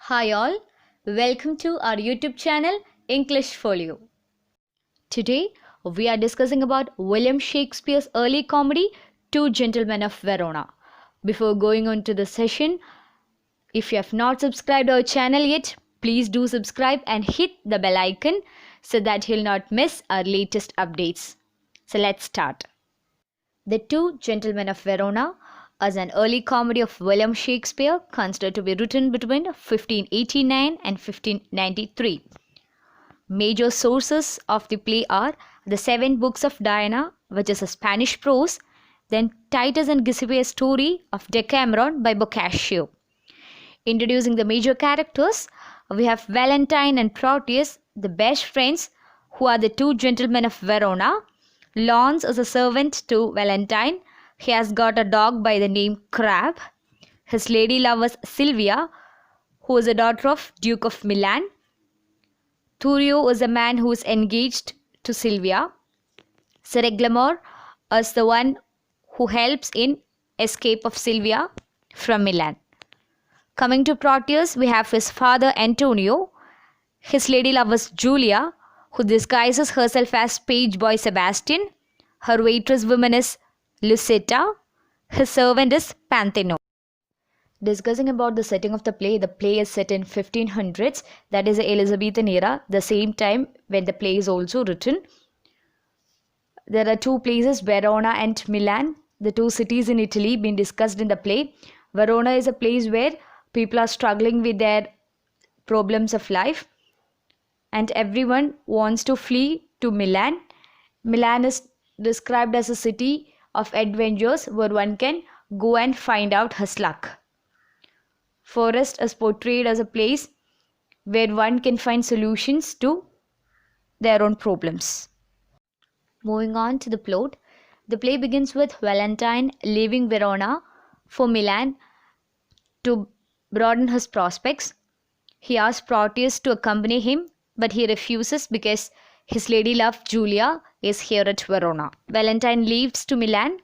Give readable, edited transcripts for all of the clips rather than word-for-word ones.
Hi all, welcome to our YouTube channel English Folio. Today we are discussing about William Shakespeare's early comedy Two Gentlemen of Verona. Before going on to the session, if you have not subscribed our channel yet, please do subscribe and hit the bell icon so that you'll not miss our latest updates. So let's start. The Two Gentlemen of Verona is an early comedy of William Shakespeare considered to be written between 1589 and 1593. Major sources of the play are the Seven Books of Diana, which is a Spanish prose, then Titus and Giuseppe, a story of Decameron by Boccaccio. Introducing the major characters, we have Valentine and Proteus, the best friends, who are the two gentlemen of Verona. Launce is a servant to Valentine. He has got a dog by the name Crab. His lady love is Silvia, who is a daughter of Duke of Milan. Thurio is a man who is engaged to Silvia. Sir Eglamour is the one who helps in escape of Silvia from Milan. Coming to Proteus, we have his father Antonio. His lady love is Julia, who disguises herself as page boy Sebastian. Her waitress woman is Lucetta. His servant is Panthino. Discussing about the setting of the play is set in 1500s, that is the Elizabethan era, the same time when the play is also written. There are two places, Verona and Milan, the two cities in Italy being discussed in the play. Verona is a place where people are struggling with their problems of life and everyone wants to flee to Milan. Milan is described as a city of adventures where one can go and find out his luck. Forest is portrayed as a place where one can find solutions to their own problems. Moving on to the plot, the play begins with Valentine leaving Verona for Milan to broaden his prospects. He asks Proteus to accompany him, but he refuses because his lady love Julia is here at Verona. Valentine leaves to Milan.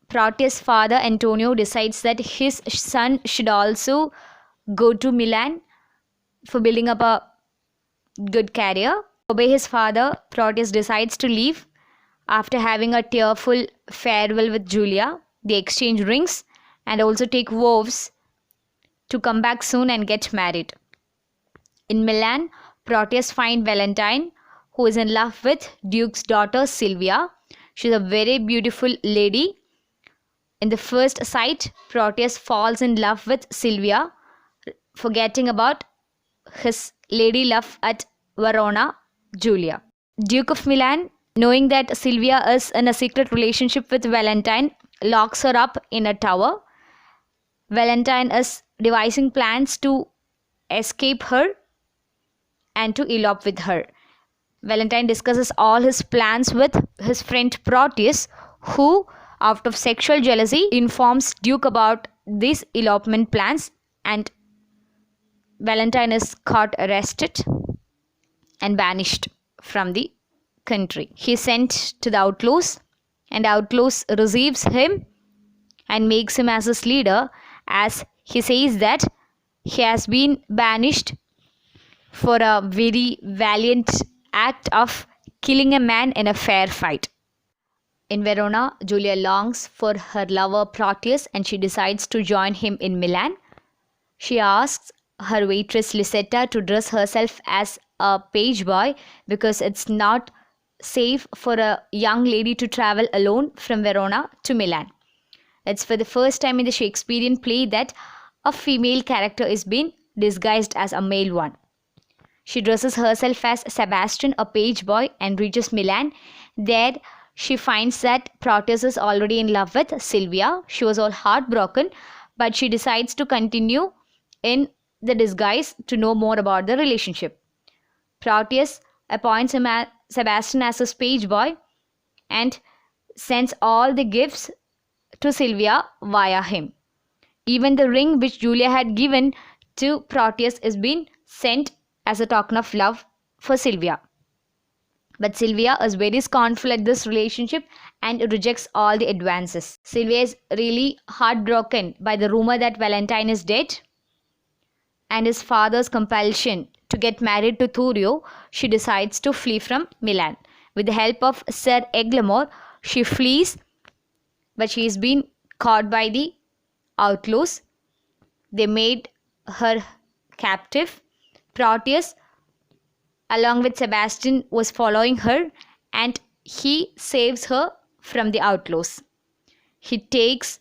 Proteus' father Antonio decides that his son should also go to Milan for building up a good career. To obey his father, Proteus decides to leave. After having a tearful farewell with Julia, they exchange rings and also take vows to come back soon and get married. In Milan, Proteus finds Valentine, who is in love with Duke's daughter Silvia. She is a very beautiful lady. In the first sight, Proteus falls in love with Silvia, forgetting about his lady love at Verona, Julia. Duke of Milan, knowing that Silvia is in a secret relationship with Valentine, locks her up in a tower. Valentine is devising plans to escape her and to elope with her. Valentine discusses all his plans with his friend Proteus, who, out of sexual jealousy, informs Duke about these elopement plans, and Valentine is caught, arrested and banished from the country. He is sent to the outlaws, and the outlaws receives him and makes him as his leader, as he says that he has been banished for a very valiant act of killing a man in a fair fight. In Verona, Julia longs for her lover Proteus and she decides to join him in Milan. She asks her waitress Lucetta to dress herself as a page boy because it's not safe for a young lady to travel alone from Verona to Milan. It's for the first time in the Shakespearean play that a female character is being disguised as a male one. She dresses herself as Sebastian, a page boy, and reaches Milan. There, she finds that Proteus is already in love with Silvia. She was all heartbroken, but she decides to continue in the disguise to know more about the relationship. Proteus appoints Sebastian as his page boy and sends all the gifts to Silvia via him. Even the ring which Julia had given to Proteus is being sent as a token of love for Silvia. But Silvia is very scornful at this relationship and rejects all the advances. Silvia is really heartbroken by the rumor that Valentine is dead. and his father's compulsion to get married to Thurio, she decides to flee from Milan. With the help of Sir Eglamour, she flees, but she is being caught by the outlaws. They made her captive. Proteus, along with Sebastian, was following her, and he saves her from the outlaws. He takes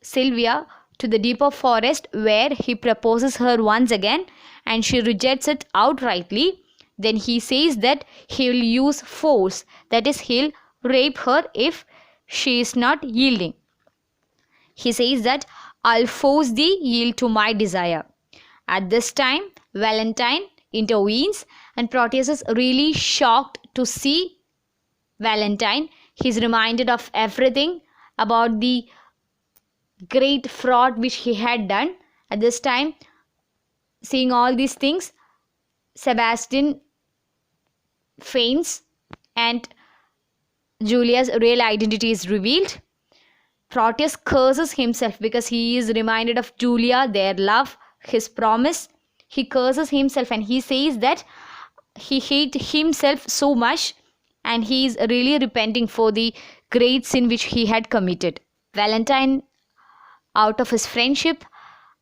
Sylvia to the deeper forest where he proposes her once again, and she rejects it outrightly. Then he says that he will use force, that is, he'll rape her if she is not yielding. He says that I'll force thee yield to my desire. At this time, Valentine intervenes, and Proteus is really shocked to see Valentine. He's reminded of everything about the great fraud which he had done. At this time, seeing all these things, Sebastian faints and Julia's real identity is revealed. Proteus curses himself because he is reminded of Julia, their love, his promise. He curses himself and he says that he hates himself so much, and he is really repenting for the great sin which he had committed. Valentine, out of his friendship,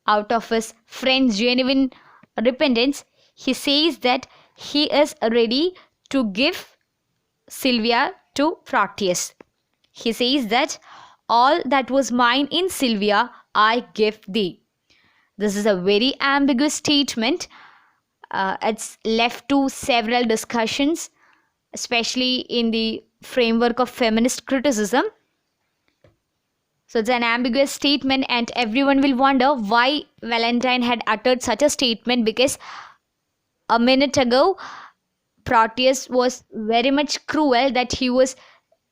out of his friend's genuine repentance, he says that he is ready to give Sylvia to Proteus. He says that all that was mine in Sylvia I give thee. This is a very ambiguous statement. It's left to several discussions, especially in the framework of feminist criticism. So it's an ambiguous statement, and everyone will wonder why Valentine had uttered such a statement, because a minute ago Proteus was very much cruel that he was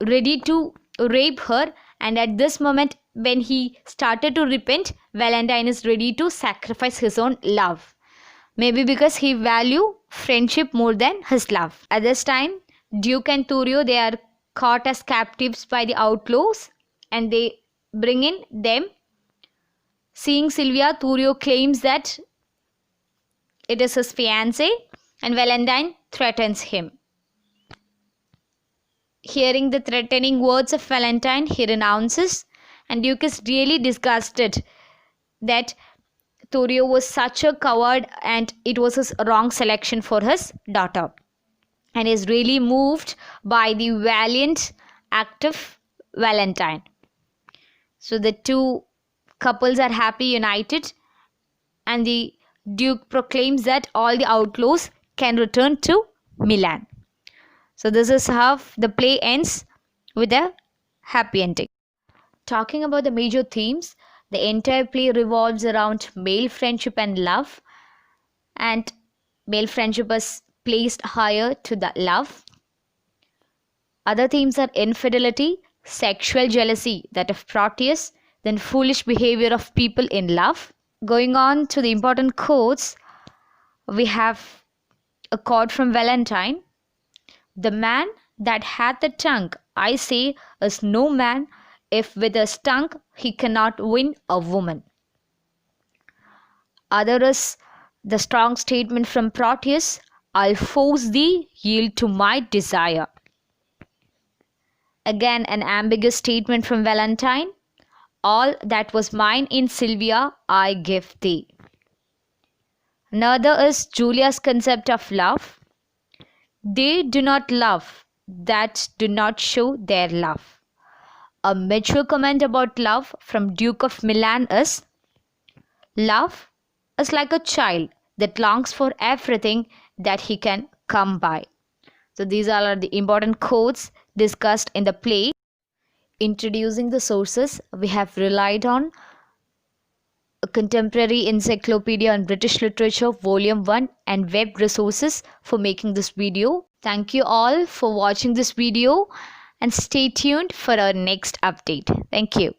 ready to rape her, and at this moment when he started to repent, Valentine is ready to sacrifice his own love. Maybe because he values friendship more than his love. At this time, Duke and Thurio, they are caught as captives by the outlaws, and they bring in them. Seeing Sylvia, Thurio claims that it is his fiancée, and Valentine threatens him. Hearing the threatening words of Valentine, he renounces, and Duke is really disgusted that Thurio was such a coward and it was his wrong selection for his daughter, and is really moved by the valiant act of Valentine. So the two couples are happy united, and the Duke proclaims that all the outlaws can return to Milan. So this is how the play ends, with a happy ending. Talking about the major themes, the entire play revolves around male friendship and love, and male friendship is placed higher to the love. Other themes are infidelity, sexual jealousy, that of Proteus, then foolish behavior of people in love. Going on to the important quotes, we have a quote from Valentine. The man that hath a tongue, I say, is no man, if with his tongue he cannot win a woman. Other is the strong statement from Proteus, I'll force thee yield to my desire. Again, an ambiguous statement from Valentine, all that was mine in Sylvia I give thee. Another is Julia's concept of love. They do not love that do not show their love. A mature comment about love from Duke of Milan is, love is like a child that longs for everything that he can come by. So these are the important quotes discussed in the play. Introducing the sources, we have relied on a Contemporary Encyclopedia on British Literature Volume 1 and web resources for making this video. Thank you all for watching this video, and stay tuned for our next update. Thank you.